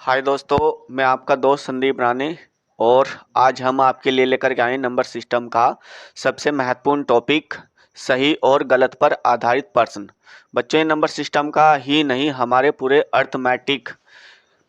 हाय दोस्तों, मैं आपका दोस्त संदीप राणे। और आज हम आपके लिए लेकर के आए नंबर सिस्टम का सबसे महत्वपूर्ण टॉपिक, सही और गलत पर आधारित प्रश्न। बच्चों, ये नंबर सिस्टम का ही नहीं, हमारे पूरे अर्थमेटिक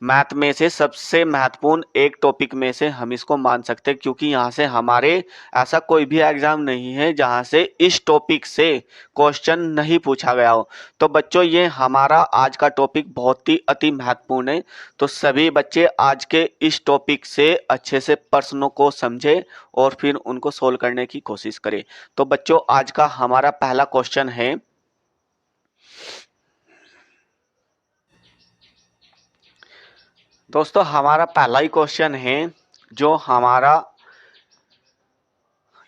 मैथ में से सबसे महत्वपूर्ण एक टॉपिक में से हम इसको मान सकते हैं, क्योंकि यहाँ से हमारे ऐसा कोई भी एग्जाम नहीं है जहाँ से इस टॉपिक से क्वेश्चन नहीं पूछा गया हो। तो बच्चों, ये हमारा आज का टॉपिक बहुत ही अति महत्वपूर्ण है। तो सभी बच्चे आज के इस टॉपिक से अच्छे से प्रश्नों को समझे और फिर उनको सोल्व करने की कोशिश करें। तो बच्चों, आज का हमारा पहला क्वेश्चन है, दोस्तों हमारा पहला ही क्वेश्चन है जो हमारा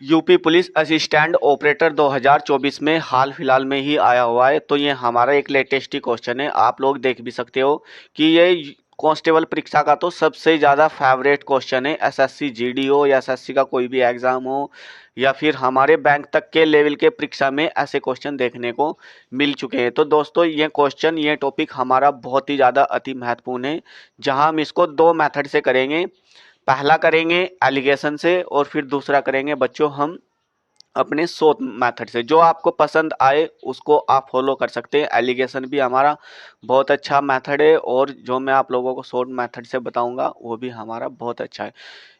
यूपी पुलिस असिस्टेंट ऑपरेटर 2024 में हाल फिलहाल में ही आया हुआ है। तो ये हमारा एक लेटेस्ट ही क्वेश्चन है। आप लोग देख भी सकते हो कि ये कांस्टेबल परीक्षा का तो सबसे ज़्यादा फेवरेट क्वेश्चन है। एसएससी जीडी हो या एसएससी का कोई भी एग्जाम हो या फिर हमारे बैंक तक के लेवल के परीक्षा में ऐसे क्वेश्चन देखने को मिल चुके हैं। तो दोस्तों, ये क्वेश्चन, ये टॉपिक हमारा बहुत ही ज़्यादा अति महत्वपूर्ण है, जहां हम इसको दो मेथड से करेंगे। पहला करेंगे एलिगेशन से और फिर दूसरा करेंगे बच्चों हम अपने शोध मेथड से। जो आपको पसंद आए उसको आप फॉलो कर सकते हैं। एलिगेशन भी हमारा बहुत अच्छा मेथड है और जो मैं आप लोगों को शॉर्ट मेथड से बताऊंगा वो भी हमारा बहुत अच्छा है।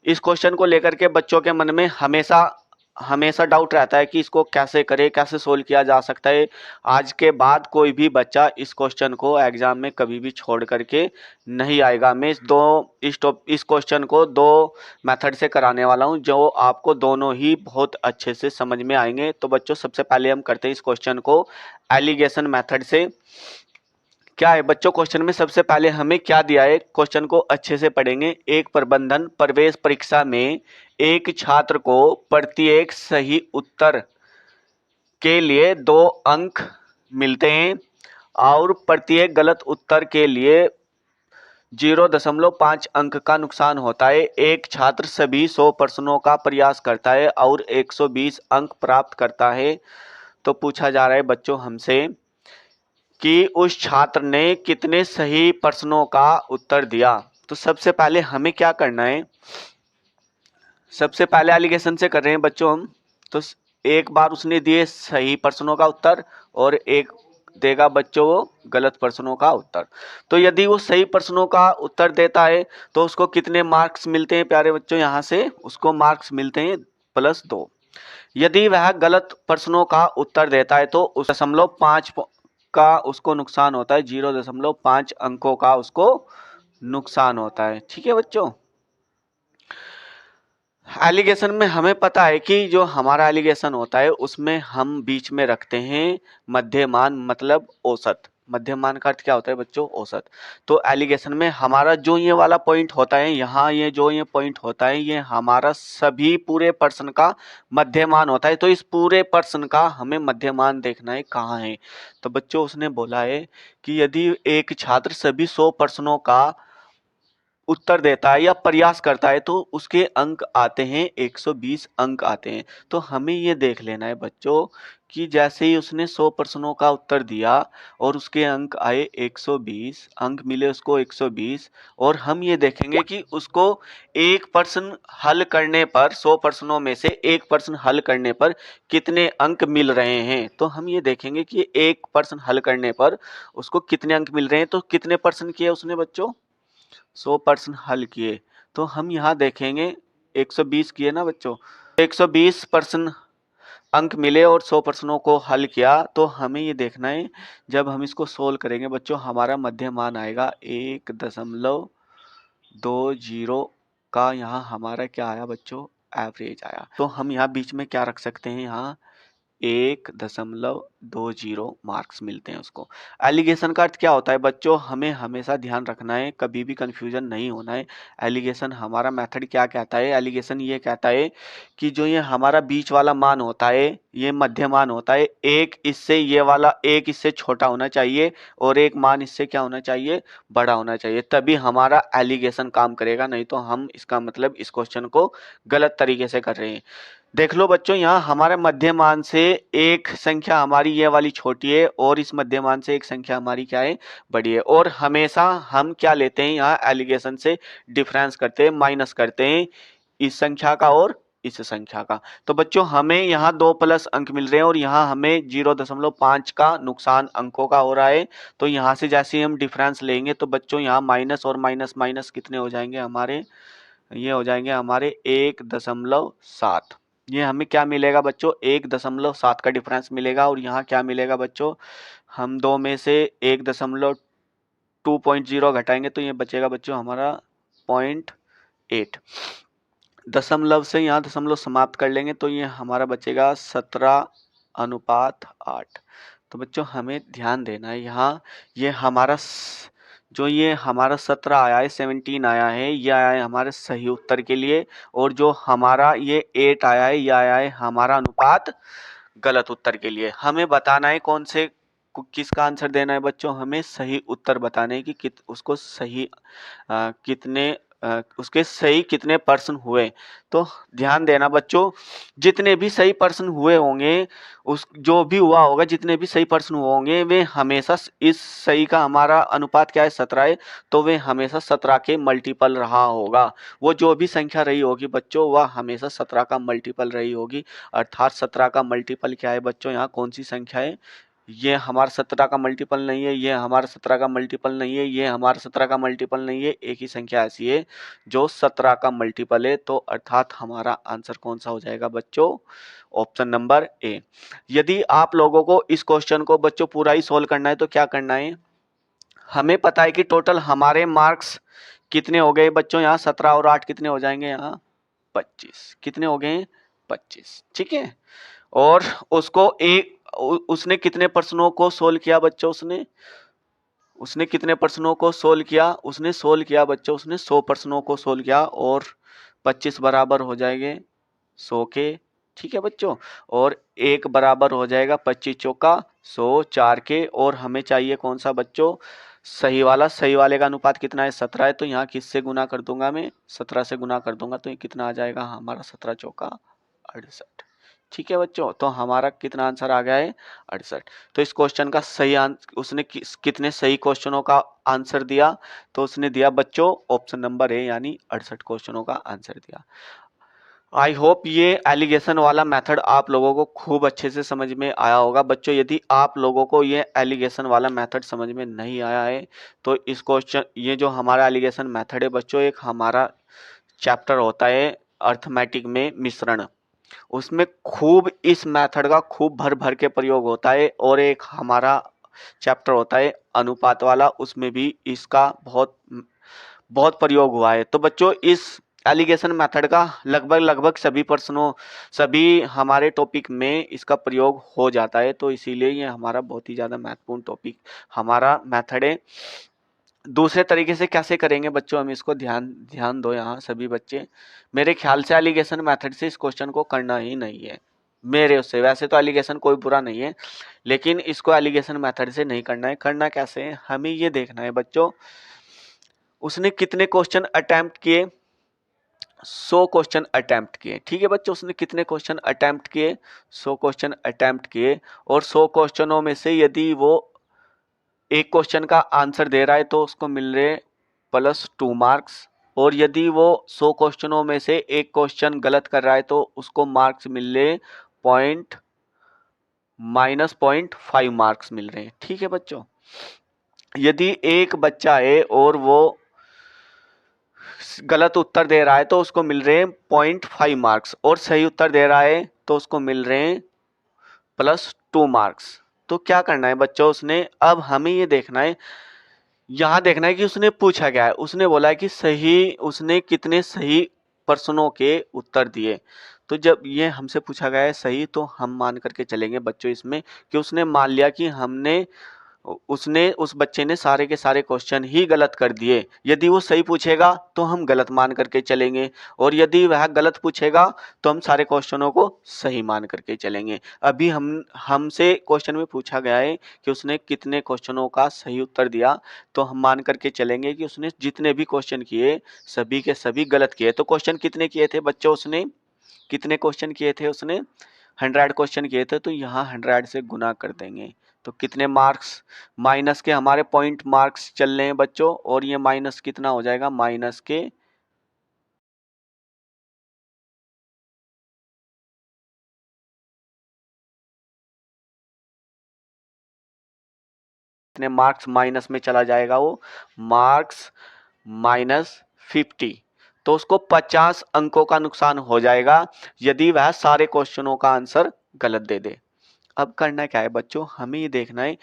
इस क्वेश्चन को लेकर के बच्चों के मन में हमेशा हमेशा डाउट रहता है कि इसको कैसे करें, कैसे सोल्व किया जा सकता है। आज के बाद कोई भी बच्चा इस क्वेश्चन को एग्जाम में कभी भी छोड़ करके नहीं आएगा। मैं इस क्वेश्चन को दो मेथड से कराने वाला हूं, जो आपको दोनों ही बहुत अच्छे से समझ में आएंगे। तो बच्चों, सबसे पहले हम करते हैं इस क्वेश्चन को एलिगेशन मेथड से। क्या है बच्चों, क्वेश्चन में सबसे पहले हमें क्या दिया है, क्वेश्चन को अच्छे से पढ़ेंगे। एक प्रबंधन प्रवेश परीक्षा में एक छात्र को प्रत्येक सही उत्तर के लिए 2 अंक मिलते हैं और प्रत्येक गलत उत्तर के लिए 0.5 अंक का नुकसान होता है। एक छात्र सभी 100 प्रश्नों का प्रयास करता है और 120 अंक प्राप्त करता है। तो पूछा जा रहा है बच्चों हमसे कि उस छात्र ने कितने सही प्रश्नों का उत्तर दिया। तो सबसे पहले हमें क्या करना है, सबसे पहले एलिगेशन से कर रहे हैं बच्चों हम। तो एक बार उसने दिए सही प्रश्नों का उत्तर और एक देगा बच्चों वो गलत प्रश्नों का उत्तर। तो यदि वो सही प्रश्नों का उत्तर देता है तो उसको कितने मार्क्स मिलते हैं प्यारे बच्चों, यहाँ से उसको मार्क्स मिलते हैं +2। यदि वह गलत प्रश्नों का उत्तर देता है तो उस 0.5 का उसको नुकसान होता है, 0.5 अंकों का उसको नुकसान होता है। ठीक है बच्चों। एलिगेशन में हमें पता है कि जो हमारा एलिगेशन होता है उसमें हम बीच में रखते हैं मध्यमान, मतलब औसत। मध्यमान का अर्थ क्या होता है बच्चों, औसत। तो एलिगेशन में हमारा जो ये वाला पॉइंट होता है, यहाँ ये पॉइंट होता है, ये हमारा सभी पूरे प्रश्न का मध्यमान होता है। तो इस पूरे प्रश्न का हमें मध्यमान देखना है कहाँ है। तो बच्चों, उसने बोला है कि यदि एक छात्र सभी 100 प्रश्नों का उत्तर देता है या प्रयास करता है तो उसके अंक आते हैं 120 अंक आते हैं। तो हमें ये देख लेना है बच्चों कि जैसे ही उसने 100 प्रश्नों का उत्तर दिया और उसके अंक आए 120 अंक मिले उसको 120, और हम ये देखेंगे कि उसको एक प्रश्न हल करने पर 100 प्रश्नों में से एक प्रश्न हल करने पर कितने अंक मिल रहे हैं। तो हम ये देखेंगे कि एक प्रश्न हल करने पर उसको कितने अंक मिल रहे हैं। तो कितने प्रश्न किए उसने बच्चों, 100 प्रश्न हल किए। तो हम यहाँ देखेंगे 120 किए ना बच्चों, 120 प्रश्न अंक मिले और 100 प्रश्नों को हल किया। तो हमें ये देखना है, जब हम इसको सोल्व करेंगे बच्चों, हमारा मध्य मान आएगा 1.20 का। यहाँ हमारा क्या आया बच्चों, एवरेज आया। तो हम यहाँ बीच में क्या रख सकते हैं, यहाँ 1.20 मार्क्स मिलते हैं उसको। एलिगेशन का अर्थ क्या होता है बच्चों, हमें हमेशा ध्यान रखना है, कभी भी कंफ्यूजन नहीं होना है। एलिगेशन हमारा मेथड क्या कहता है, एलिगेशन ये कहता है कि जो ये हमारा बीच वाला मान होता है ये मध्य मान होता है। एक इससे ये वाला एक इससे छोटा होना चाहिए और एक मान इससे क्या होना चाहिए, बड़ा होना चाहिए, तभी हमारा एलिगेशन काम करेगा। नहीं तो हम इसका मतलब इस क्वेश्चन को गलत तरीके से कर रहे हैं। देख लो बच्चों, यहाँ हमारे मध्यमान से एक संख्या हमारी ये वाली छोटी है और इस मध्यमान से एक संख्या हमारी क्या है, बड़ी है। और हमेशा हम क्या लेते हैं, यहाँ एलिगेशन से डिफरेंस करते हैं, माइनस करते हैं इस संख्या का और इस संख्या का। तो बच्चों हमें यहाँ 2 प्लस अंक मिल रहे हैं और यहाँ हमें 0.5 का नुकसान अंकों का हो रहा है। तो यहाँ से जैसे ही हम डिफरेंस लेंगे तो बच्चों यहाँ माइनस और माइनस माइनस कितने हो जाएंगे हमारे, ये हो जाएंगे हमारे 1.7। ये हमें क्या मिलेगा बच्चों, 1.7 का डिफरेंस मिलेगा। और यहाँ क्या मिलेगा बच्चों, हम दो में से 1.2.0 घटाएंगे तो ये बचेगा बच्चों हमारा 0.8। दशमलव से यहाँ दशमलव समाप्त कर लेंगे तो ये हमारा बचेगा 17:8। तो बच्चों हमें ध्यान देना है यहाँ, ये हमारा जो ये हमारा 17 आया है, 17 आया है, ये आया है हमारे सही उत्तर के लिए। और जो हमारा ये 8 आया है, ये आया है हमारा अनुपात गलत उत्तर के लिए। हमें बताना है कौन से किसका आंसर देना है बच्चों, हमें सही उत्तर बताने है कि उसको सही कितने उसके सही कितने पर्सन हुए। तो ध्यान देना बच्चों, जितने भी सही पर्सन हुए होंगे, उस जो भी हुआ होगा, जितने भी सही पर्सन हुए होंगे, वे हमेशा इस सही का हमारा अनुपात क्या है, 17 है, तो वे हमेशा 17 के मल्टीपल रहा होगा। वो जो भी संख्या रही होगी बच्चों, वह हमेशा 17 का मल्टीपल रही होगी। अर्थात 17 का मल्टीपल क्या है बच्चों, यहाँ कौन सी संख्या है, ये हमारा 17 का मल्टीपल नहीं है, ये हमारा 17 का मल्टीपल नहीं है, ये हमारा 17 का मल्टीपल नहीं है। एक ही संख्या ऐसी है जो 17 का मल्टीपल है। तो अर्थात हमारा आंसर कौन सा हो जाएगा बच्चों, ऑप्शन नंबर ए। यदि आप लोगों को इस क्वेश्चन को बच्चों पूरा ही सोल्व करना है तो क्या करना है, हमें पता है कि टोटल हमारे मार्क्स कितने हो गए बच्चों, यहाँ 17 और 8 कितने हो जाएंगे, यहाँ 25 कितने हो गए, 25, ठीक है। और उसको एक उसने कितने प्रश्नों को सोल्व किया बच्चों, उसने कितने प्रश्नों को सोल्व किया, उसने सोल्व किया बच्चों, उसने 100 प्रश्नों को सोल्व किया। और 25 बराबर हो जाएंगे 100 के, ठीक है बच्चों। और एक बराबर हो जाएगा 25 चौका 100, 4 के। और हमें चाहिए कौन सा बच्चों, सही वाला। सही वाले का अनुपात कितना है, 17 है। तो यहाँ किससे गुना कर दूंगा मैं, 17 से गुना कर दूंगा तो ये कितना आ जाएगा हमारा, 17 चौका 68, ठीक है बच्चों। तो हमारा कितना आंसर आ गया है, 68। तो इस क्वेश्चन का सही आंसर उसने कितने सही क्वेश्चनों का आंसर दिया, तो उसने दिया बच्चों ऑप्शन नंबर ए, यानी 68 क्वेश्चनों का आंसर दिया। आई होप ये एलिगेशन वाला मेथड आप लोगों को खूब अच्छे से समझ में आया होगा बच्चों। यदि आप लोगों को ये एलिगेशन वाला मेथड समझ में नहीं आया है तो इस क्वेश्चन, ये जो हमारा एलिगेशन मेथड है बच्चों, एक हमारा चैप्टर होता है अर्थमेटिक में मिश्रण, उसमें खूब इस मेथड का खूब भर भर के प्रयोग होता है। और एक हमारा चैप्टर होता है अनुपात वाला, उसमें भी इसका बहुत बहुत प्रयोग हुआ है। तो बच्चों इस एलिगेशन मेथड का लगभग लगभग सभी प्रश्नों, सभी हमारे टॉपिक में इसका प्रयोग हो जाता है। तो इसीलिए ये हमारा बहुत ही ज़्यादा महत्वपूर्ण टॉपिक हमारा मेथड है। दूसरे तरीके से कैसे करेंगे बच्चों, हम इसको ध्यान ध्यान दो यहाँ सभी बच्चे। मेरे ख्याल से एलिगेशन मेथड से इस क्वेश्चन को करना ही नहीं है मेरे उससे। वैसे तो एलिगेशन कोई बुरा नहीं है, लेकिन इसको एलिगेशन मेथड से नहीं करना है। करना कैसे है, हमें ये देखना है बच्चों, उसने कितने क्वेश्चन अटेम्प्ट किए, 100 क्वेश्चन अटेम्प्ट किए, ठीक है बच्चों। उसने कितने क्वेश्चन अटेम्प्ट किए, 100 क्वेश्चन अटेम्प्ट किए। और 100 क्वेश्चनों में से यदि वो एक क्वेश्चन का आंसर दे रहा है तो उसको मिल रहे +2 मार्क्स। और यदि वो 100 क्वेश्चनों में से एक क्वेश्चन गलत कर रहा है तो उसको मार्क्स मिल रहे -0.5 मार्क्स मिल रहे हैं, ठीक है बच्चों। यदि एक बच्चा है और वो गलत उत्तर दे रहा है तो उसको मिल रहे हैं 0.5 मार्क्स, और सही उत्तर दे रहा है तो उसको मिल रहे हैं +2 मार्क्स। तो क्या करना है बच्चों, उसने, अब हमें ये देखना है, यहाँ देखना है कि उसने पूछा क्या है। उसने बोला है कि सही, उसने कितने सही प्रश्नों के उत्तर दिए। तो जब ये हमसे पूछा गया है सही, तो हम मान करके चलेंगे बच्चों इसमें कि उसने मान लिया कि हमने, उसने, उस बच्चे ने सारे के सारे क्वेश्चन ही गलत कर दिए। यदि वो सही पूछेगा तो हम गलत मान करके चलेंगे, और यदि वह गलत पूछेगा तो हम सारे क्वेश्चनों को सही मान करके चलेंगे। अभी हमसे क्वेश्चन में पूछा गया है कि उसने कितने क्वेश्चनों का सही उत्तर दिया, तो हम मान करके चलेंगे कि उसने जितने भी क्वेश्चन किए सभी के सभी गलत किए। तो क्वेश्चन कितने किए थे बच्चों उसने, कितने क्वेश्चन किए थे उसने, 100 क्वेश्चन किए थे, तो यहाँ 100 से गुना कर देंगे तो कितने मार्क्स, माइनस के हमारे पॉइंट मार्क्स चल रहे हैं बच्चों, और ये माइनस कितना हो जाएगा, माइनस के कितने मार्क्स माइनस में चला जाएगा, वो मार्क्स -50, तो उसको 50 अंकों का नुकसान हो जाएगा यदि वह सारे क्वेश्चनों का आंसर गलत दे दे। अब करना क्या है बच्चों, हमें ये देखना है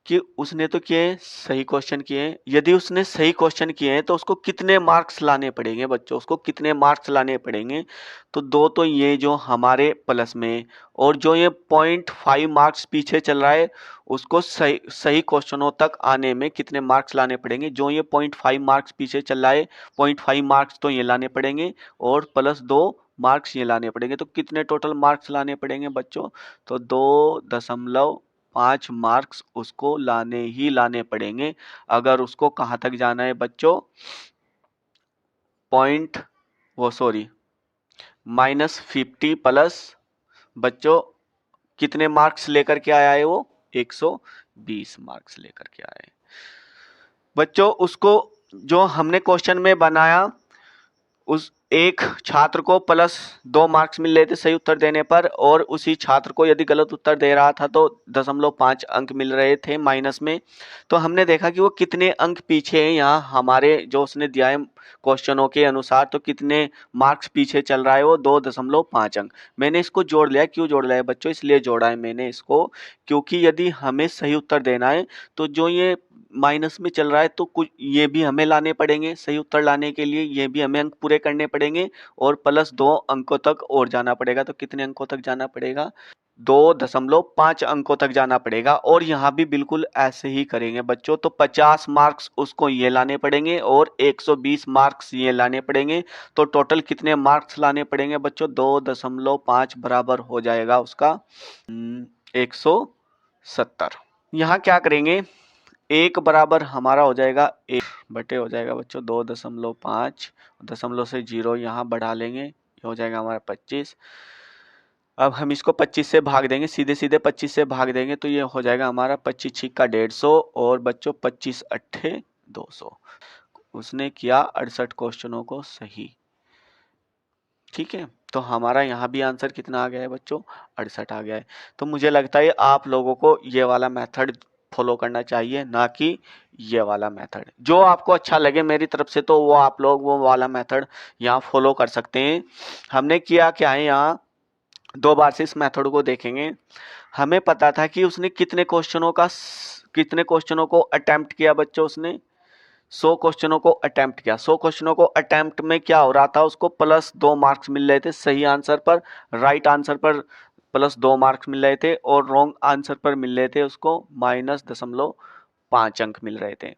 कि उसने तो किए सही क्वेश्चन किए, यदि उसने सही क्वेश्चन किए हैं तो उसको कितने मार्क्स लाने पड़ेंगे बच्चों, उसको कितने मार्क्स लाने पड़ेंगे, तो दो तो ये जो हमारे प्लस में, और जो ये 0.5 मार्क्स पीछे चल रहा है उसको सही सही क्वेश्चनों तक आने में कितने मार्क्स लाने पड़ेंगे, जो ये 0.5 मार्क्स पीछे चल रहा है 0.5 मार्क्स तो ये लाने पड़ेंगे और +2 मार्क्स ये लाने पड़ेंगे, तो कितने टोटल मार्क्स लाने पड़ेंगे बच्चों, तो 2.5 मार्क्स उसको लाने ही लाने पड़ेंगे अगर उसको कहाँ तक जाना है बच्चों, -50 प्लस बच्चों कितने मार्क्स लेकर के आया है वो, 120 मार्क्स लेकर के आया है बच्चों। उसको जो हमने क्वेश्चन में बनाया, उस एक छात्र को +2 मार्क्स मिल रहे थे सही उत्तर देने पर, और उसी छात्र को यदि गलत उत्तर दे रहा था तो 0.5 अंक मिल रहे थे माइनस में। तो हमने देखा कि वो कितने अंक पीछे हैं यहाँ हमारे जो उसने दिया है क्वेश्चनों के अनुसार, तो कितने मार्क्स पीछे चल रहा है वो, 2.5 अंक। मैंने इसको जोड़ लिया, क्यों जोड़ लिया है बच्चों, इसलिए जोड़ा है मैंने इसको क्योंकि यदि हमें सही उत्तर देना है तो जो ये माइनस में चल रहा है तो कुछ ये भी हमें लाने पड़ेंगे सही उत्तर लाने के लिए, ये भी हमें अंक पूरे करने पड़ेंगे और +2 अंकों तक और जाना पड़ेगा। तो कितने अंकों तक जाना पड़ेगा, 2.5 अंकों तक जाना पड़ेगा। और यहाँ भी बिल्कुल ऐसे ही करेंगे बच्चों, तो 50 मार्क्स उसको ये लाने पड़ेंगे और 120 मार्क्स ये लाने पड़ेंगे, तो टोटल कितने मार्क्स लाने पड़ेंगे बच्चों, 2.5 बराबर हो जाएगा उसका 170। यहाँ क्या करेंगे, एक बराबर हमारा हो जाएगा 1 बटे हो जाएगा बच्चों 2.5, दशमलव से 0 यहाँ बढ़ा लेंगे, ये हो जाएगा हमारा 25। अब हम इसको 25 से भाग देंगे, सीधे सीधे 25 से भाग देंगे तो ये हो जाएगा हमारा 25 छिक्का 150 और बच्चों 25 अट्ठे 200। उसने किया 68 क्वेश्चनों को सही, ठीक है। तो हमारा यहाँ भी आंसर कितना आ गया है बच्चों, 68 आ गया है। तो मुझे लगता है आप लोगों को ये वाला मेथड फॉलो करना चाहिए, ना कि ये वाला मेथड। जो आपको अच्छा लगे मेरी तरफ से तो वो आप लोग वो वाला मेथड यहाँ फॉलो कर सकते हैं। हमने किया क्या है, यहाँ 2 बार से इस मेथड को देखेंगे। हमें पता था कि उसने कितने क्वेश्चनों को अटेम्प्ट किया बच्चों, उसने 100 क्वेश्चनों को अटेम्प्ट किया। 100 क्वेश्चनों को अटेम्प्ट में क्या हो रहा था, उसको +2 मार्क्स मिल रहे थे सही आंसर पर, राइट आंसर पर +2 मार्क्स मिल रहे थे और रॉन्ग आंसर पर मिल रहे थे उसको -0.5 अंक मिल रहे थे।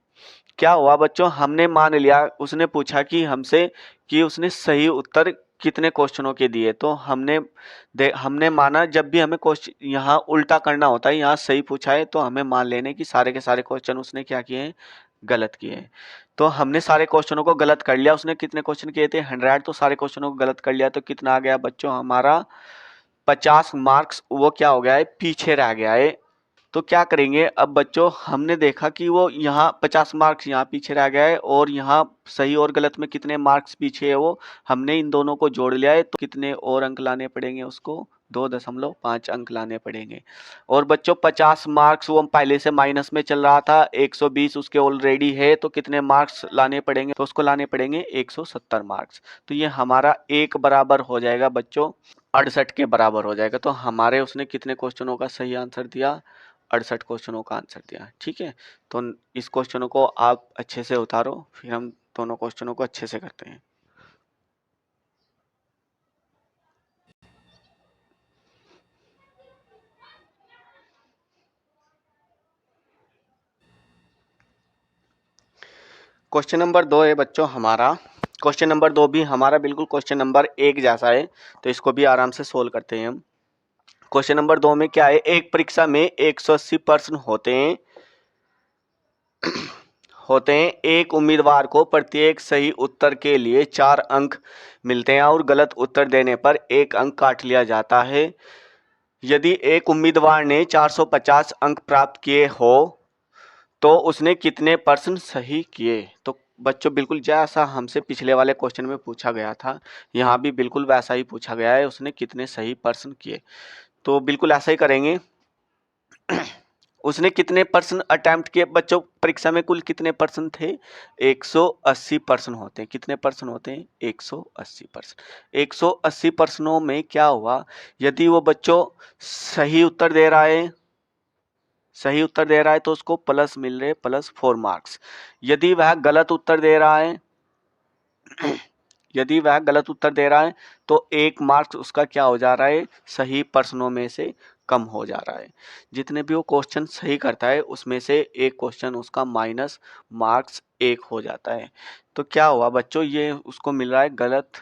क्या हुआ बच्चों, हमने मान लिया, उसने पूछा कि हमसे कि उसने सही उत्तर कितने क्वेश्चनों के दिए, तो हमने माना जब भी हमें क्वेश्चन यहाँ उल्टा करना होता है, यहाँ सही पूछा है तो हमें मान लेने कि सारे के सारे क्वेश्चन उसने क्या किए हैं, गलत किए हैं। तो हमने सारे क्वेश्चनों को गलत कर लिया, उसने कितने क्वेश्चन किए थे 100, तो सारे क्वेश्चनों को गलत कर लिया, तो कितना आ गया बच्चों हमारा 50 मार्क्स वो क्या हो गया है, पीछे रह गया है। तो क्या करेंगे अब बच्चों, हमने देखा कि वो यहाँ 50 मार्क्स यहाँ पीछे रह गया है और यहाँ सही और गलत में कितने मार्क्स पीछे है वो, हमने इन दोनों को जोड़ लिया है, तो कितने और अंक लाने पड़ेंगे उसको, 2.5 अंक लाने पड़ेंगे। और बच्चों 50 मार्क्स वो पहले से माइनस में चल रहा था, 120 उसके ऑलरेडी है, तो कितने मार्क्स लाने पड़ेंगे, तो उसको लाने पड़ेंगे 170 मार्क्स। तो ये हमारा एक बराबर हो जाएगा बच्चों 68 के बराबर हो जाएगा। तो हमारे उसने कितने क्वेश्चनों का सही आंसर दिया, 68 क्वेश्चनों का आंसर दिया, ठीक है। तो इस क्वेश्चनों को आप अच्छे से उतारो, फिर हम दोनों क्वेश्चनों को अच्छे से करते हैं। क्वेश्चन नंबर 2 है बच्चों हमारा, क्वेश्चन नंबर 2 भी हमारा बिल्कुल क्वेश्चन नंबर 1 जैसा है, तो इसको भी आराम से सोल्व करते हैं हम। क्वेश्चन नंबर 2 में क्या है, एक परीक्षा में 180 प्रश्न होते हैं होते हैं, एक उम्मीदवार को प्रत्येक सही उत्तर के लिए 4 अंक मिलते हैं और गलत उत्तर देने पर 1 अंक काट लिया जाता है। यदि एक उम्मीदवार ने 450 अंक प्राप्त किए हो तो उसने कितने % सही किए। तो बच्चों बिल्कुल जैसा हमसे पिछले वाले क्वेश्चन में पूछा गया था, यहाँ भी बिल्कुल वैसा ही पूछा गया है, उसने कितने सही % किए। तो बिल्कुल ऐसा ही करेंगे। उसने कितने % अटेम्प्ट किए बच्चों, परीक्षा में कुल कितने % थे? 180% होते हैं। कितने % होते हैं? 180%। 180% में क्या हुआ, यदि वो बच्चों सही उत्तर दे रहा है, सही उत्तर दे रहा है तो उसको प्लस मिल रहे +4 मार्क्स। यदि वह गलत उत्तर दे रहा है यदि वह गलत उत्तर दे रहा है तो 1 मार्क्स उसका क्या हो जा रहा है, सही प्रश्नों में से कम हो जा रहा है। जितने भी वो क्वेश्चन सही करता है उसमें से एक क्वेश्चन उसका माइनस मार्क्स 1 हो जाता है। तो क्या हुआ बच्चों, ये उसको मिल रहा है गलत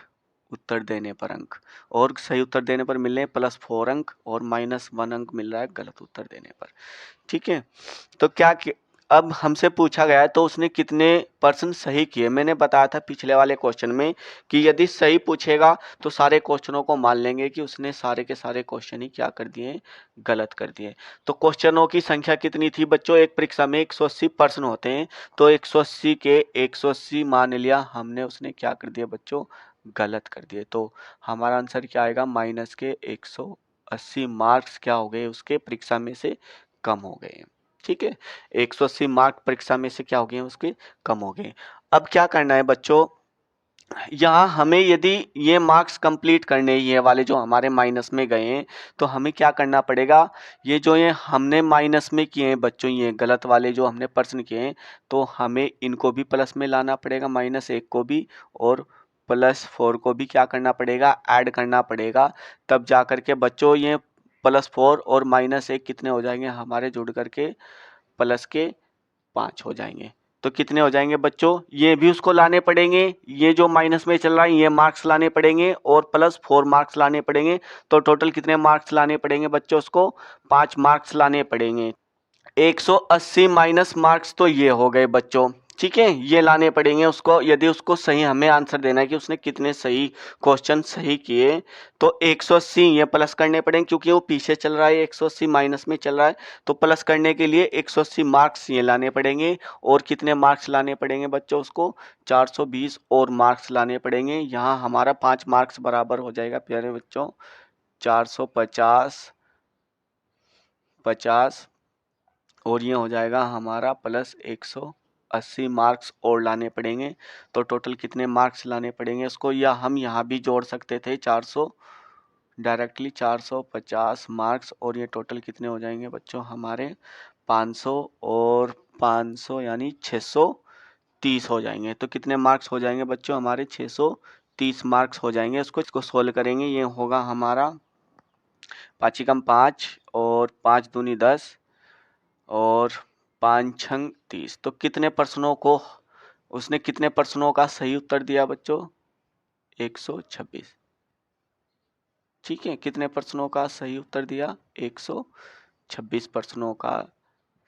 उत्तर देने पर अंक, और सही उत्तर देने पर मिल रहे हैं +4 अंक, और -1 अंक मिल रहा है गलत उत्तर देने पर। ठीक है, तो अब हमसे पूछा गया है तो उसने कितने % सही किए। मैंने बताया था पिछले वाले क्वेश्चन में कि यदि सही पूछेगा तो सारे क्वेश्चनों को मान लेंगे कि उसने सारे के सारे क्वेश्चन ही क्या कर दिए, गलत कर दिए। तो क्वेश्चनों की संख्या कितनी थी बच्चों, एक परीक्षा में 180 प्रश्न होते हैं, तो 180 के 180 मान लिया हमने, उसने क्या कर दिया बच्चों, गलत कर दिए। तो हमारा आंसर क्या आएगा, माइनस के 180 मार्क्स क्या हो गए, उसके परीक्षा में से कम हो गए। ठीक है, 180 मार्क परीक्षा में से क्या हो गए, उसके कम हो गए। अब क्या करना है बच्चों, यहाँ हमें यदि ये मार्क्स कंप्लीट करने, ये वाले जो हमारे माइनस में गए हैं, तो हमें क्या करना पड़ेगा, ये जो ये हमने माइनस में किए हैं बच्चों, ये गलत वाले जो हमने प्रश्न किए हैं, तो हमें इनको भी प्लस में लाना पड़ेगा, -1 को भी, और +4 को भी क्या करना पड़ेगा, ऐड करना पड़ेगा। तब जा करके बच्चों ये +4 और -1 कितने हो जाएंगे हमारे, जुड़ करके प्लस के 5 हो जाएंगे। तो कितने हो जाएंगे बच्चों, ये भी उसको लाने पड़ेंगे, ये जो माइनस में चल रहा है ये मार्क्स लाने पड़ेंगे, और +4 मार्क्स लाने पड़ेंगे। तो टोटल कितने मार्क्स लाने पड़ेंगे बच्चों, उसको 5 मार्क्स लाने पड़ेंगे। 180 माइनस मार्क्स तो ये हो गए बच्चों। ठीक है, ये लाने पड़ेंगे उसको, यदि उसको सही हमें आंसर देना है कि उसने कितने सही क्वेश्चन सही किए, तो 180 ये प्लस करने पड़ेंगे, क्योंकि वो पीछे चल रहा है, 180 माइनस में चल रहा है, तो प्लस करने के लिए 180 मार्क्स ये लाने पड़ेंगे। और कितने मार्क्स लाने पड़ेंगे बच्चों, उसको 420 और मार्क्स लाने पड़ेंगे। यहाँ हमारा 5 मार्क्स बराबर हो जाएगा प्यारे बच्चों, 450 50, और ये हो जाएगा हमारा +180 मार्क्स और लाने पड़ेंगे। तो टोटल कितने मार्क्स लाने पड़ेंगे उसको, या हम यहाँ भी जोड़ सकते थे 400, डायरेक्टली 450 मार्क्स, और ये टोटल कितने हो जाएंगे बच्चों हमारे 500 और 500 यानी 630 हो जाएंगे। तो कितने मार्क्स हो जाएंगे बच्चों हमारे, 630 मार्क्स हो जाएंगे। इसको सोल्व करेंगे, ये होगा हमारा 5 5 और 5 दूनी 10 और 5 छंग 30। तो कितने प्रश्नों को उसने, कितने प्रश्नों का सही उत्तर दिया बच्चों, 126। ठीक है, कितने प्रश्नों का सही उत्तर दिया, 126 प्रश्नों का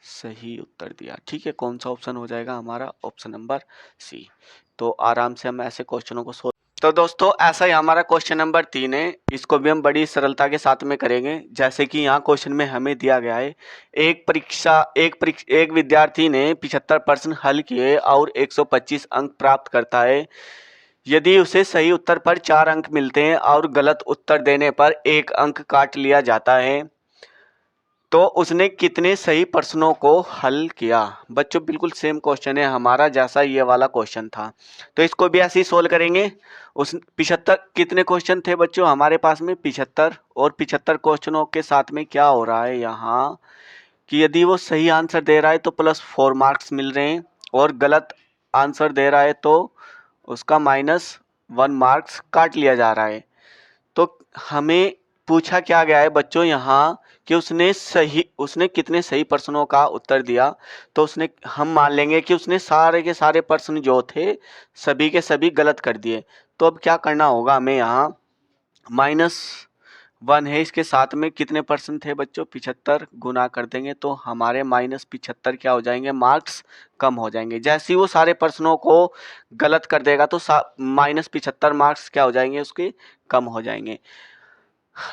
सही उत्तर दिया। ठीक है, कौन सा ऑप्शन हो जाएगा हमारा, ऑप्शन नंबर सी। तो आराम से हम ऐसे क्वेश्चनों को सोल्व। तो दोस्तों ऐसा ही हमारा क्वेश्चन नंबर 3 है, इसको भी हम बड़ी सरलता के साथ में करेंगे। जैसे कि यहाँ क्वेश्चन में हमें दिया गया है, एक विद्यार्थी ने 75% हल किए और 125 अंक प्राप्त करता है। यदि उसे सही उत्तर पर 4 अंक मिलते हैं और गलत उत्तर देने पर 1 अंक काट लिया जाता है, तो उसने कितने सही प्रश्नों को हल किया। बच्चों बिल्कुल सेम क्वेश्चन है हमारा जैसा ये वाला क्वेश्चन था, तो इसको भी ऐसे ही सोल्व करेंगे। उस 75 कितने क्वेश्चन थे बच्चों हमारे पास में, 75, और 75 क्वेश्चनों के साथ में क्या हो रहा है यहाँ कि यदि वो सही आंसर दे रहा है तो +4 मार्क्स मिल रहे हैं, और गलत आंसर दे रहा है तो उसका -1 मार्क्स काट लिया जा रहा है। तो हमें पूछा क्या गया है बच्चों यहाँ कि उसने कितने सही प्रश्नों का उत्तर दिया। तो उसने, हम मान लेंगे कि उसने सारे के सारे प्रश्न जो थे सभी के सभी गलत कर दिए। तो अब क्या करना होगा हमें, यहाँ 1 है, इसके साथ में कितने परसेंट थे बच्चों, 75, गुना कर देंगे तो हमारे -75 क्या हो जाएंगे, मार्क्स कम हो जाएंगे। जैसे ही वो सारे प्रश्नों को गलत कर देगा तो -75 मार्क्स क्या हो जाएंगे, उसके कम हो जाएंगे।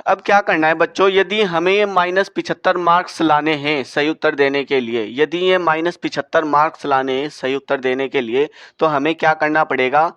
अब क्या करना है बच्चों, यदि हमें ये -75 मार्क्स लाने हैं सही उत्तर देने के लिए, यदि ये -75 मार्क्स लाने हैं सही उत्तर देने के लिए, तो हमें क्या करना पड़ेगा,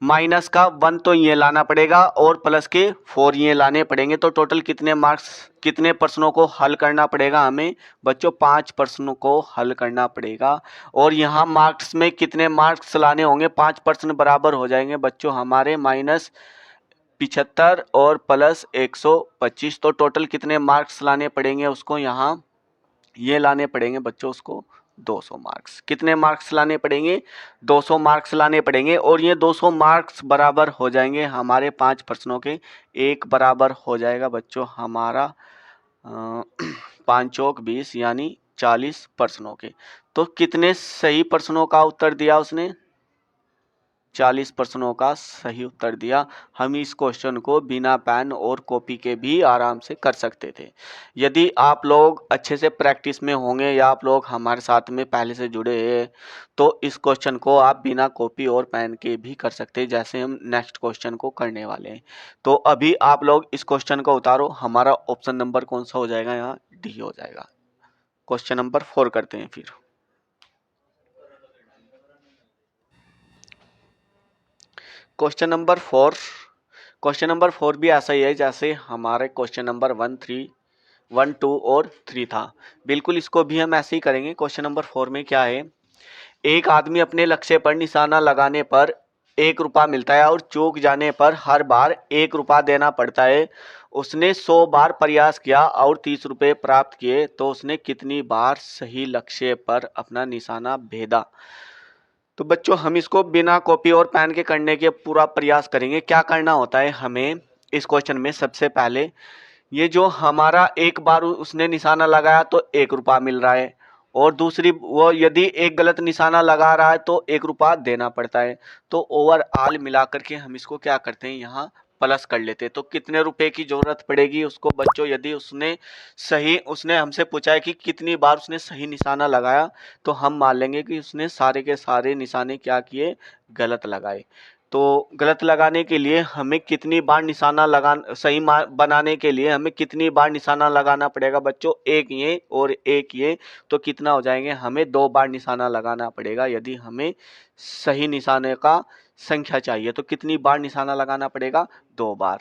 माइनस का 1 तो ये लाना पड़ेगा और प्लस के 4 ये लाने पड़ेंगे। तो टोटल कितने मार्क्स, कितने प्रश्नों को हल करना पड़ेगा हमें बच्चों, 5 प्रश्नों को हल करना पड़ेगा। और यहाँ मार्क्स में कितने मार्क्स लाने होंगे, 5 प्रश्न बराबर हो जाएंगे बच्चों हमारे -75 और प्लस 125। तो टोटल कितने मार्क्स लाने पड़ेंगे उसको, यहाँ ये लाने पड़ेंगे बच्चों उसको 200 मार्क्स। कितने मार्क्स लाने पड़ेंगे, 200 मार्क्स लाने पड़ेंगे। और ये 200 मार्क्स बराबर हो जाएंगे हमारे 5 प्रश्नों के, एक बराबर हो जाएगा बच्चों हमारा 5 चौक 20 यानी 40 प्रश्नों के। तो कितने सही प्रश्नों का उत्तर दिया उसने, 40 प्रश्नों का सही उत्तर दिया। हम इस क्वेश्चन को बिना पेन और कॉपी के भी आराम से कर सकते थे। यदि आप लोग अच्छे से प्रैक्टिस में होंगे या आप लोग हमारे साथ में पहले से जुड़े हैं तो इस क्वेश्चन को आप बिना कॉपी और पेन के भी कर सकते हैं, जैसे हम नेक्स्ट क्वेश्चन को करने वाले हैं। तो अभी आप लोग इस क्वेश्चन को उतारो, हमारा ऑप्शन नंबर कौन सा हो जाएगा, यहाँ डी हो जाएगा। क्वेश्चन नंबर 4 करते हैं फिर। क्वेश्चन नंबर 4, क्वेश्चन नंबर 4 भी ऐसा ही है जैसे हमारे क्वेश्चन नंबर 1, 2 और 3 था, बिल्कुल इसको भी हम ऐसे ही करेंगे। क्वेश्चन नंबर 4 में क्या है, एक आदमी अपने लक्ष्य पर निशाना लगाने पर 1 रुपया मिलता है और चूक जाने पर हर बार 1 रुपया देना पड़ता है। उसने 100 बार प्रयास किया और 30 रुपये प्राप्त किए, तो उसने कितनी बार सही लक्ष्य पर अपना निशाना भेदा। तो बच्चों हम इसको बिना कॉपी और पेन के करने के पूरा प्रयास करेंगे। क्या करना होता है हमें इस क्वेश्चन में, सबसे पहले ये जो हमारा एक बार उसने निशाना लगाया तो 1 रुपया मिल रहा है, और दूसरी वो यदि एक गलत निशाना लगा रहा है तो 1 रुपया देना पड़ता है। तो ओवरऑल मिला करके हम इसको क्या करते हैं, यहाँ प्लस कर लेते हैं। तो कितने रुपए की जरूरत पड़ेगी उसको बच्चों, यदि उसने हमसे पूछा है कि कितनी बार उसने सही निशाना लगाया, तो हम मान लेंगे कि उसने सारे के सारे निशाने क्या किए, गलत लगाए। तो गलत लगाने के लिए हमें कितनी बार निशाना सही बनाने के लिए हमें कितनी बार निशाना लगाना पड़ेगा बच्चों, एक ये और एक ये। तो कितना हो जाएंगे, हमें 2 बार निशाना लगाना पड़ेगा यदि हमें सही निशाने का संख्या चाहिए। तो कितनी बार निशाना लगाना पड़ेगा, 2 बार।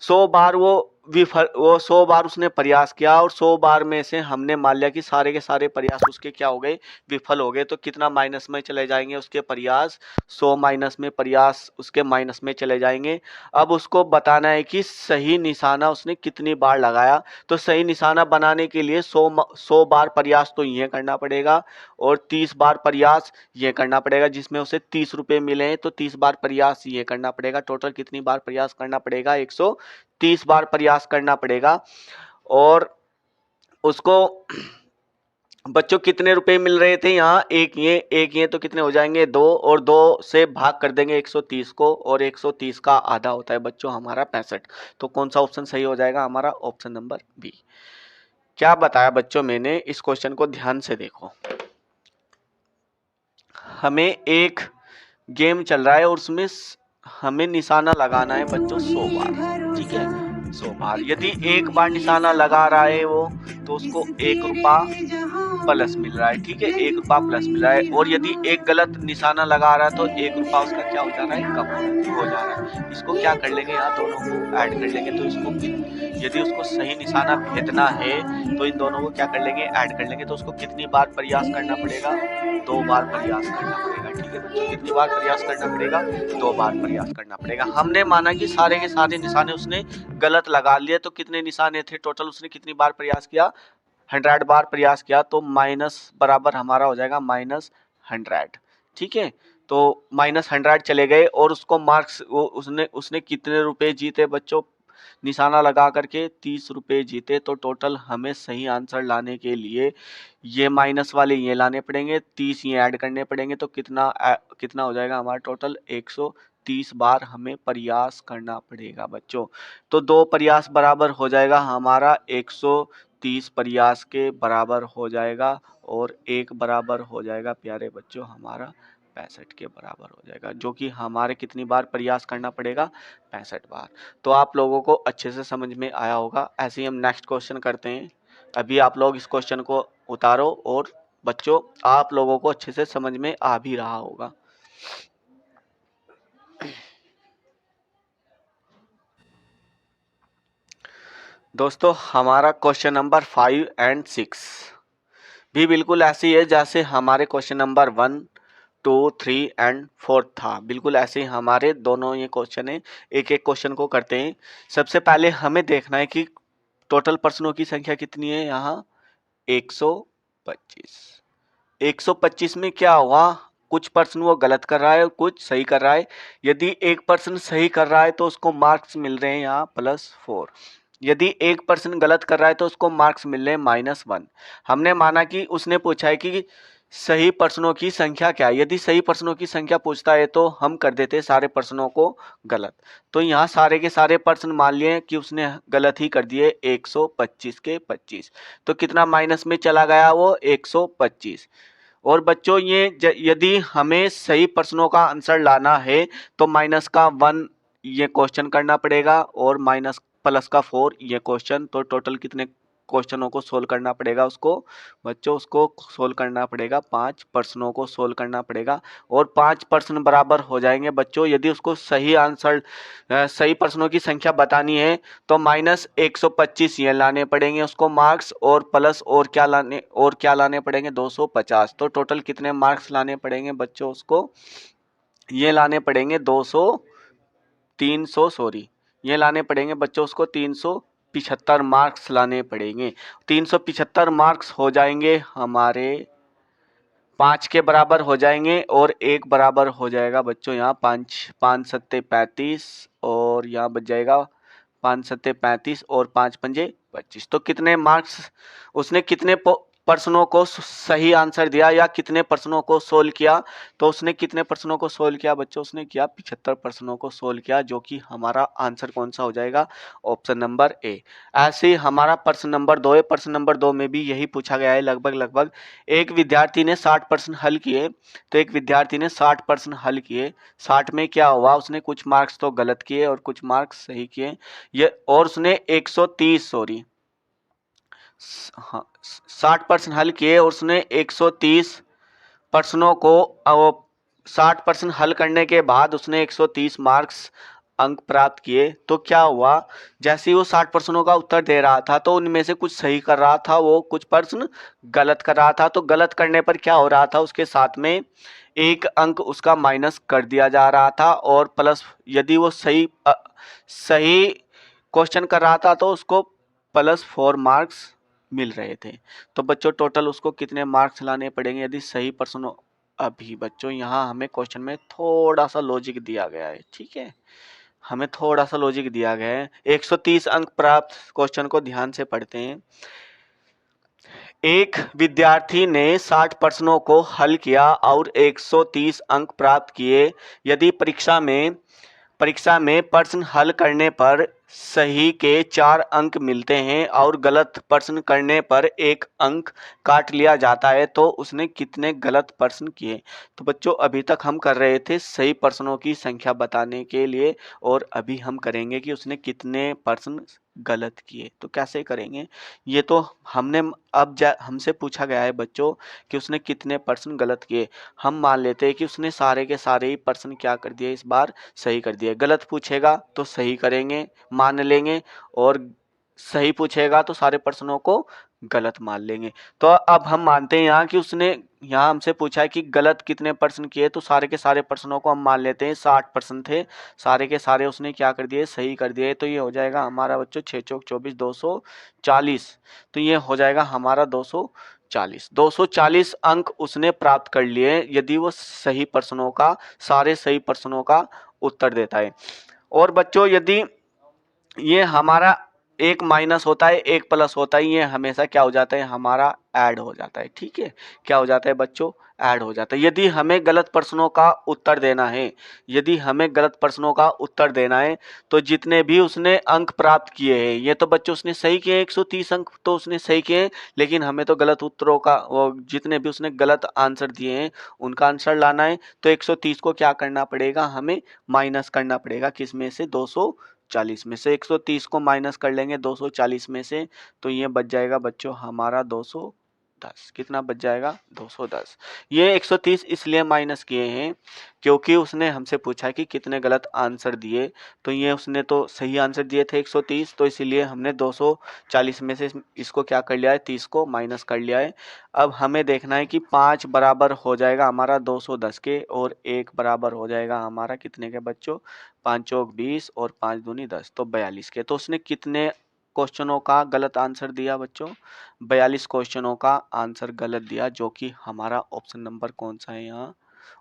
100 बार वो 100 बार उसने प्रयास किया और 100 बार में से हमने मान लिया कि सारे के सारे प्रयास उसके क्या हो गए, विफल हो गए। तो कितना माइनस में चले जाएंगे उसके प्रयास, 100 माइनस में प्रयास उसके माइनस में चले जाएंगे। अब उसको बताना है कि सही निशाना उसने कितनी बार लगाया। तो सही निशाना बनाने के लिए 100 बार प्रयास तो ये करना पड़ेगा और 30 बार प्रयास ये करना पड़ेगा, जिसमें उसे 30 रुपये मिले हैं। तो 30 बार प्रयास ये करना पड़ेगा। टोटल कितनी बार प्रयास करना पड़ेगा, 130 बार प्रयास करना पड़ेगा। और उसको बच्चों कितने रुपए मिल रहे थे, यहाँ एक ये तो कितने हो जाएंगे, 2, और 2 से भाग कर देंगे 130 को, और 130 का आधा होता है बच्चों हमारा 65। तो कौन सा ऑप्शन सही हो जाएगा, हमारा ऑप्शन नंबर बी। क्या बताया बच्चों मैंने, इस क्वेश्चन को ध्यान से देखो। हमें एक गेम चल रहा है और उसमें हमें निशाना लगाना है बच्चों 100 बार, ठीक है, 100 बार। यदि एक बार निशाना लगा रहा है वो, तो उसको 1 रुपया प्लस मिल रहा है, ठीक है, 1 रुपया प्लस मिल रहा है। और यदि एक गलत निशाना लगा रहा है तो 1 रुपया उसका क्या हो जा रहा है, कम हो जा रहा है। इसको क्या कर लेंगे, यहाँ दोनों को ऐड कर लेंगे। तो इसको यदि उसको सही निशाना भेजना है तो इन दोनों को क्या कर लेंगे, ऐड कर लेंगे। तो उसको कितनी बार प्रयास करना पड़ेगा, 2 बार प्रयास करना पड़ेगा, ठीक है बच्चों। कितनी बार प्रयास करना पड़ेगा, 2 बार प्रयास करना पड़ेगा। हमने माना कि सारे के सारे निशाने उसने गलत लगा लिए। तो कितने निशाने थे टोटल, उसने कितनी बार प्रयास किया, 100 बार प्रयास किया। तो माइनस बराबर हमारा हो जाएगा -100, ठीक है। तो -100 चले गए और उसको मार्क्स उसने कितने रुपए जीते बच्चों, निशाना लगा करके 30 रुपये जीते। तो टोटल हमें सही आंसर लाने के लिए ये माइनस वाले ये लाने पड़ेंगे, 30 ये ऐड करने पड़ेंगे। तो कितना हो जाएगा हमारा टोटल, 130 130 बार हमें प्रयास करना पड़ेगा बच्चों। तो 2 प्रयास बराबर हो जाएगा हमारा 130 प्रयास के बराबर हो जाएगा, और 1 बराबर हो जाएगा प्यारे बच्चों हमारा 65 के बराबर हो जाएगा, जो कि हमारे कितनी बार प्रयास करना पड़ेगा, 65 बार। तो आप लोगों को अच्छे से समझ में आया होगा। ऐसे ही हम नेक्स्ट क्वेश्चन करते हैं। अभी आप लोग इस क्वेश्चन को उतारो, और बच्चों आप लोगों को अच्छे से समझ में आ भी रहा होगा। दोस्तों हमारा क्वेश्चन नंबर 5 और 6 भी बिल्कुल ऐसे ही है जैसे हमारे क्वेश्चन नंबर 1, 2, 3 और 4 था। बिल्कुल ऐसे ही हमारे दोनों ये क्वेश्चन है। एक एक क्वेश्चन को करते हैं। सबसे पहले हमें देखना है कि टोटल प्रश्नों की संख्या कितनी है। यहाँ 125। 125 में क्या हुआ, कुछ प्रश्न वो गलत कर रहा है और कुछ सही कर रहा है। यदि एक प्रश्न सही कर रहा है तो उसको मार्क्स मिल रहे हैं यहाँ +4। यदि एक पर्सन गलत कर रहा है तो उसको मार्क्स मिल रहे हैं -1। हमने माना कि उसने पूछा है कि सही प्रश्नों की संख्या क्या है। यदि सही प्रश्नों की संख्या पूछता है तो हम कर देते सारे प्रश्नों को गलत। तो यहाँ सारे के सारे प्रश्न मान लिए कि उसने गलत ही कर दिए 125 के 25। तो कितना माइनस में चला गया वो 125। और बच्चों ये यदि हमें सही प्रश्नों का आंसर लाना है तो -1 ये क्वेश्चन करना पड़ेगा, और +4 ये क्वेश्चन। तो टोटल कितने क्वेश्चनों को सोल्व करना पड़ेगा उसको बच्चों, उसको सोल्व करना पड़ेगा 5 प्रश्नों को सोल्व करना पड़ेगा, और 5 प्रश्न बराबर हो जाएंगे बच्चों। यदि उसको सही आंसर सही प्रश्नों की संख्या बतानी है तो -125 ये लाने पड़ेंगे उसको मार्क्स, और प्लस और क्या लाने पड़ेंगे 250। तो टोटल कितने मार्क्स लाने पड़ेंगे बच्चों उसको, ये लाने पड़ेंगे 300 सॉरी, ये लाने पड़ेंगे बच्चों उसको 375 मार्क्स लाने पड़ेंगे। 375 मार्क्स हो जाएंगे हमारे 5 के बराबर हो जाएंगे, और 1 बराबर हो जाएगा बच्चों यहाँ 5 सत्ते 35, और यहाँ बच जाएगा 5 सत्ते 35 और 5 पंजे 25। तो कितने मार्क्स उसने कितने प्रश्नों को सही आंसर दिया या कितने प्रश्नों को सोल्व किया। तो उसने कितने प्रश्नों को सोल्व किया बच्चों, उसने किया 75 प्रश्नों को सोल्व किया, जो कि हमारा आंसर कौन सा हो जाएगा, ऑप्शन नंबर ए। ऐसे ही हमारा प्रश्न नंबर 2 है। प्रश्न नंबर 2 में भी यही पूछा गया है लगभग एक विद्यार्थी ने 60 प्रश्न हल किए। तो एक विद्यार्थी ने 60 प्रश्न हल किए, 60 में क्या हुआ, उसने कुछ मार्क्स तो गलत किए और कुछ मार्क्स सही किए। ये और उसने 130 सॉरी हाँ 60 प्रश्न हल किए, और उसने 130 प्रश्नों को 60 प्रश्न हल करने के बाद उसने 130 मार्क्स अंक प्राप्त किए। तो क्या हुआ, जैसे ही वो 60 प्रश्नों का उत्तर दे रहा था तो उनमें से कुछ सही कर रहा था, वो कुछ प्रश्न गलत कर रहा था। तो गलत करने पर क्या हो रहा था, उसके साथ में 1 अंक उसका माइनस कर दिया जा रहा था, और प्लस यदि वो सही क्वेश्चन कर रहा था तो उसको +4 मार्क्स मिल रहे थे। तो बच्चों टोटल उसको कितने मार्क्स लाने पड़ेंगे यदि सही प्रश्नों। अभी बच्चों यहाँ हमें क्वेश्चन में थोड़ा सा लॉजिक दिया गया है, ठीक है, हमें थोड़ा सा लॉजिक दिया गया है। 130 अंक प्राप्त क्वेश्चन को ध्यान से पढ़ते हैं। एक विद्यार्थी ने 60 प्रश्नों को हल किया और 130 अंक प्राप्त किए। यदि परीक्षा में प्रश्न हल करने पर सही के 4 अंक मिलते हैं और गलत प्रश्न करने पर 1 अंक काट लिया जाता है, तो उसने कितने गलत प्रश्न किए। तो बच्चों अभी तक हम कर रहे थे सही प्रश्नों की संख्या बताने के लिए, और अभी हम करेंगे कि उसने कितने प्रश्न गलत किए। तो कैसे करेंगे, ये तो हमने हमसे पूछा गया है बच्चों कि उसने कितने प्रश्न गलत किए। हम मान लेते हैं कि उसने सारे के सारे ही प्रश्न क्या कर दिए, इस बार सही कर दिए। गलत पूछेगा तो सही करेंगे, मान लेंगे, और सही पूछेगा तो सारे प्रश्नों को गलत मान लेंगे। तो अब हम मानते हैं यहाँ कि उसने यहाँ हमसे पूछा है कि गलत कितने प्रश्न किए, तो सारे के सारे प्रश्नों को हम मान लेते हैं 60 प्रश्न थे, सारे के सारे उसने क्या कर दिए, सही कर दिए। तो ये हो जाएगा हमारा बच्चों 6 चौक 24 240। तो ये हो जाएगा हमारा 240 अंक उसने प्राप्त कर लिए यदि वो सही प्रश्नों का सारे सही प्रश्नों का उत्तर देता है। और बच्चों यदि ये हमारा एक माइनस होता है एक प्लस होता है, ये हमेशा क्या हो जाता है हमारा ऐड हो जाता है। ठीक है, क्या हो जाता है बच्चों, ऐड हो जाता है। यदि हमें गलत प्रश्नों का उत्तर देना है, यदि हमें गलत प्रश्नों का उत्तर देना है तो जितने भी उसने अंक प्राप्त किए हैं, ये तो बच्चों उसने सही किए 130 अंक तो उसने सही किए हैं, लेकिन हमें तो गलत उत्तरों का वो जितने भी उसने गलत आंसर दिए हैं उनका आंसर लाना है। तो 130 को क्या करना पड़ेगा, हमें माइनस करना पड़ेगा, किस में से 240 में से। 130 को माइनस कर लेंगे 240 में से, तो ये बच जाएगा बच्चों हमारा 210। कितना बच जाएगा, 210। ये 130 इसलिए माइनस किए हैं क्योंकि उसने हमसे पूछा कि कितने गलत आंसर दिए, तो ये उसने तो सही आंसर दिए थे 130, तो इसीलिए हमने 240 में से इसको क्या कर लिया है, 30 को माइनस कर लिया है। अब हमें देखना है कि 5 बराबर हो जाएगा हमारा 210 के, और 1 बराबर हो जाएगा हमारा कितने के बच्चों, 5 चौक 20 और 5 दूनी 10, तो 42 के। तो उसने कितने क्वेश्चनों का गलत आंसर दिया बच्चों, 42 क्वेश्चनों का आंसर गलत दिया, जो कि हमारा ऑप्शन नंबर कौन सा है यहाँ,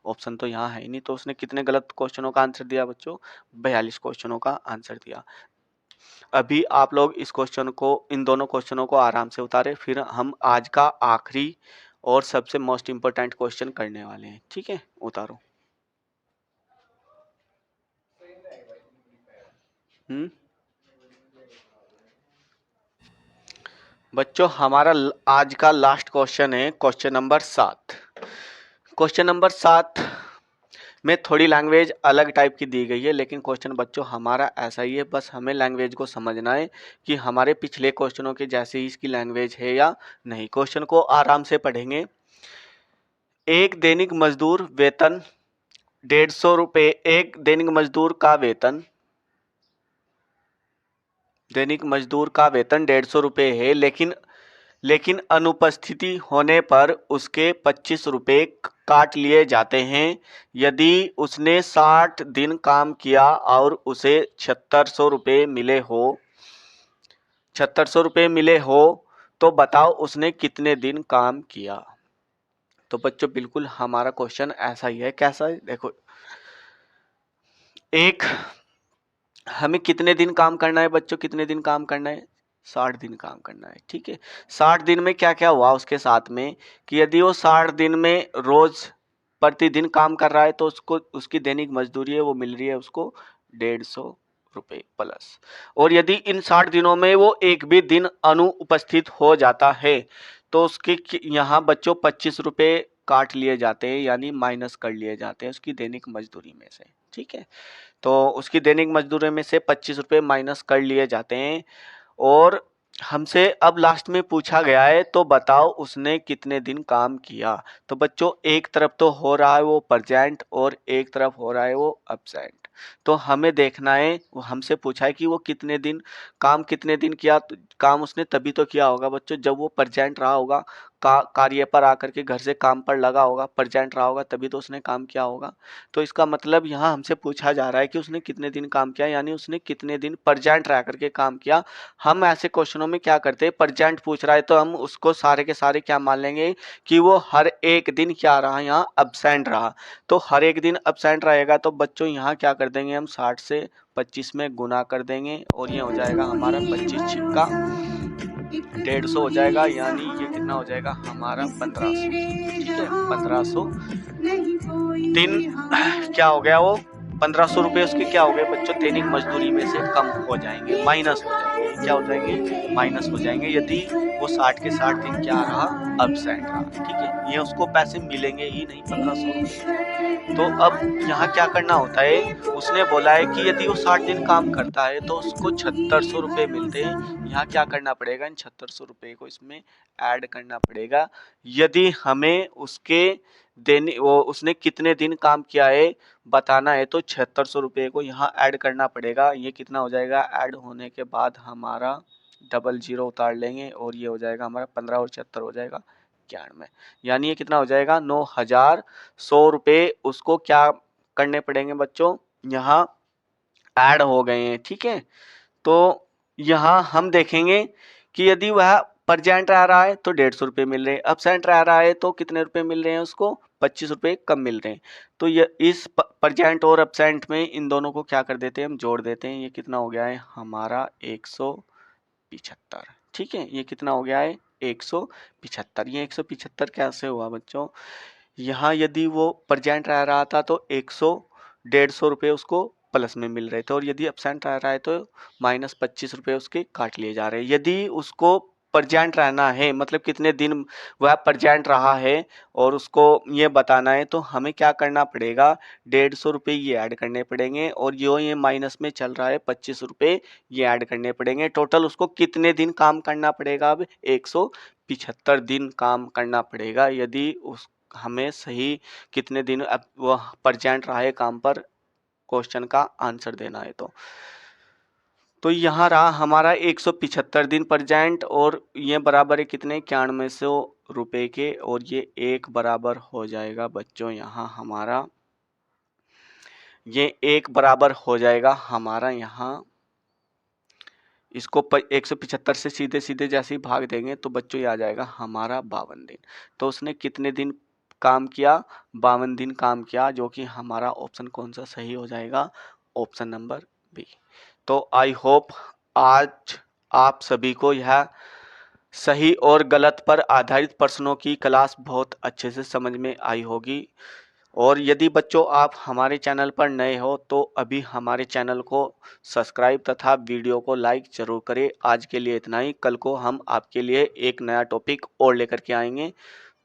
ऑप्शन तो यहाँ है ही नहीं। तो उसने कितने गलत क्वेश्चनों का आंसर दिया बच्चों, 42 क्वेश्चनों का आंसर दिया। अभी आप लोग इस क्वेश्चन को, इन दोनों क्वेश्चनों को आराम से उतारे, फिर हम आज का आखिरी और सबसे मोस्ट इंपोर्टेंट क्वेश्चन करने वाले हैं। ठीक है, उतारो। बच्चों हमारा आज का लास्ट क्वेश्चन है क्वेश्चन नंबर 7। क्वेश्चन नंबर 7 में थोड़ी लैंग्वेज अलग टाइप की दी गई है, लेकिन क्वेश्चन बच्चों हमारा ऐसा ही है, बस हमें लैंग्वेज को समझना है कि हमारे पिछले क्वेश्चनों के जैसे ही इसकी लैंग्वेज है या नहीं। क्वेश्चन को आराम से पढ़ेंगे। एक दैनिक मजदूर वेतन 150 रुपये, एक दैनिक मजदूर का वेतन, दैनिक मजदूर का वेतन 150 रुपये है, लेकिन अनुपस्थिति होने पर उसके 25 रुपये काट लिए जाते हैं। यदि उसने 60 दिन काम किया और उसे 7600 रुपये मिले हो, 7600 रुपये मिले हो, तो बताओ उसने कितने दिन काम किया। तो बच्चों बिल्कुल हमारा क्वेश्चन ऐसा ही है। कैसा है देखो, एक हमें कितने दिन काम करना है बच्चों, कितने दिन काम करना है, 60 दिन काम करना है। ठीक है, 60 दिन में क्या क्या हुआ उसके साथ में, कि यदि वो 60 दिन में रोज प्रतिदिन काम कर रहा है तो उसको उसकी दैनिक मजदूरी है वो मिल रही है उसको 150 रुपये प्लस। और यदि इन 60 दिनों में वो एक भी दिन अनुपस्थित हो जाता है तो उसके यहाँ बच्चों 25 रुपये काट लिए जाते हैं, यानी माइनस कर लिए जाते हैं उसकी दैनिक मजदूरी में से। ठीक है, तो उसकी दैनिक मजदूरी में से 25 रुपये माइनस कर लिए जाते हैं। और हमसे अब लास्ट में पूछा गया है तो बताओ उसने कितने दिन काम किया। तो बच्चों एक तरफ तो हो रहा है वो प्रेजेंट और एक तरफ हो रहा है वो अब्सेंट। तो हमें देखना है, वो हमसे पूछा है कि वो कितने दिन काम, कितने दिन किया, तो काम उसने तभी तो किया होगा बच्चों जब वो प्रेजेंट रहा होगा, कार्य पर आकर के घर से काम पर लगा होगा, प्रेजेंट रहा होगा, तभी तो उसने काम किया होगा। तो इसका मतलब यहाँ हमसे पूछा जा रहा है कि उसने कितने दिन काम किया, यानी उसने कितने दिन प्रेजेंट रह करके काम किया। हम ऐसे क्वेश्चनों में क्या करते हैं, प्रेजेंट पूछ रहा है तो हम उसको सारे के सारे क्या मान लेंगे कि वो हर एक दिन क्या रहा, यहाँ अब्सेंट रहा। तो हर एक दिन अब्सेंट रहेगा तो बच्चों यहाँ क्या कर देंगे हम, 60 से 25 में गुना कर देंगे और ये हो जाएगा हमारा 25 छिक्का 150 हो जाएगा, यानी ये कितना हो जाएगा हमारा 1500। ठीक है, 1500 दिन क्या हो गया वो, 1500 रुपये उसके क्या हो गए बच्चों, दैनिक मजदूरी में से कम हो जाएंगे, माइनस हो जाएंगे। क्या हो जाएंगे, माइनस हो जाएंगे, यदि वो 60 के 60 दिन क्या रहा, अब्सेंट रहा। ठीक है, ये उसको पैसे मिलेंगे ही नहीं 1500 रुपये। तो अब यहाँ क्या करना होता है, उसने बोला है कि यदि वो 60 दिन काम करता है तो उसको 7600 रुपये मिलते हैं। यहाँ क्या करना पड़ेगा, इन 7600 रुपये को इसमें ऐड करना पड़ेगा। यदि हमें उसके देने, वो उसने कितने दिन काम किया है बताना है, तो 7600 रुपये को यहाँ ऐड करना पड़ेगा। ये कितना हो जाएगा, ऐड होने के बाद हमारा डबल जीरो उतार लेंगे और ये हो जाएगा हमारा 15 और 76 हो जाएगा 91, यानी ये कितना हो जाएगा 9100 रुपये उसको क्या करने पड़ेंगे बच्चों, यहाँ ऐड हो गए हैं। ठीक है, तो यहाँ हम देखेंगे कि यदि वह प्रेजेंट रह रहा है तो 150 रुपये मिल रहे हैं, अब्सेंट रह रहा है तो कितने रुपए मिल रहे हैं उसको, 25 रुपये कम मिल रहे हैं। तो ये इस प्रेजेंट और अब्सेंट में इन दोनों को क्या कर देते हैं, हम जोड़ देते हैं। ये कितना हो गया है हमारा 193 175। ठीक है, ये कितना हो गया है 175। ये 175 कैसे हुआ बच्चों, यहाँ यदि वो प्रेजेंट रह रहा था तो 150 रुपये उसको प्लस में मिल रहे थे, और यदि एब्सेंट रह रहा है तो -25 रुपये उसके काट लिए जा रहे हैं। यदि उसको प्रेजेंट रहना है, मतलब कितने दिन वह प्रेजेंट रहा है और उसको ये बताना है, तो हमें क्या करना पड़ेगा, 150 रुपये ये ऐड करने पड़ेंगे, और जो ये माइनस में चल रहा है 25 रुपये ये ऐड करने पड़ेंगे। टोटल उसको कितने दिन काम करना पड़ेगा, अब 175 दिन काम करना पड़ेगा, यदि उस हमें सही कितने दिन अब वह प्रेजेंट रहा है काम पर क्वेश्चन का आंसर देना है। तो यहाँ रहा हमारा 175 दिन प्रेजेंट, और ये बराबर है कितने 9100 रुपये के, और ये एक बराबर हो जाएगा बच्चों यहाँ हमारा, ये एक बराबर हो जाएगा हमारा यहाँ, इसको 175 से सीधे सीधे जैसे ही भाग देंगे तो बच्चों ये आ जाएगा हमारा 52 दिन। तो उसने कितने दिन काम किया, 52 दिन काम किया, जो कि हमारा ऑप्शन कौन सा सही हो जाएगा, ऑप्शन नंबर बी। तो आई होप आज आप सभी को यह सही और गलत पर आधारित प्रश्नों की क्लास बहुत अच्छे से समझ में आई होगी। और यदि बच्चों आप हमारे चैनल पर नए हो तो अभी हमारे चैनल को सब्सक्राइब तथा वीडियो को लाइक जरूर करें। आज के लिए इतना ही, कल को हम आपके लिए एक नया टॉपिक और लेकर के आएंगे।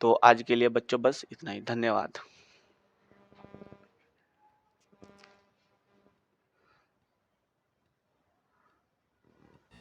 तो आज के लिए बच्चों बस इतना ही, धन्यवाद।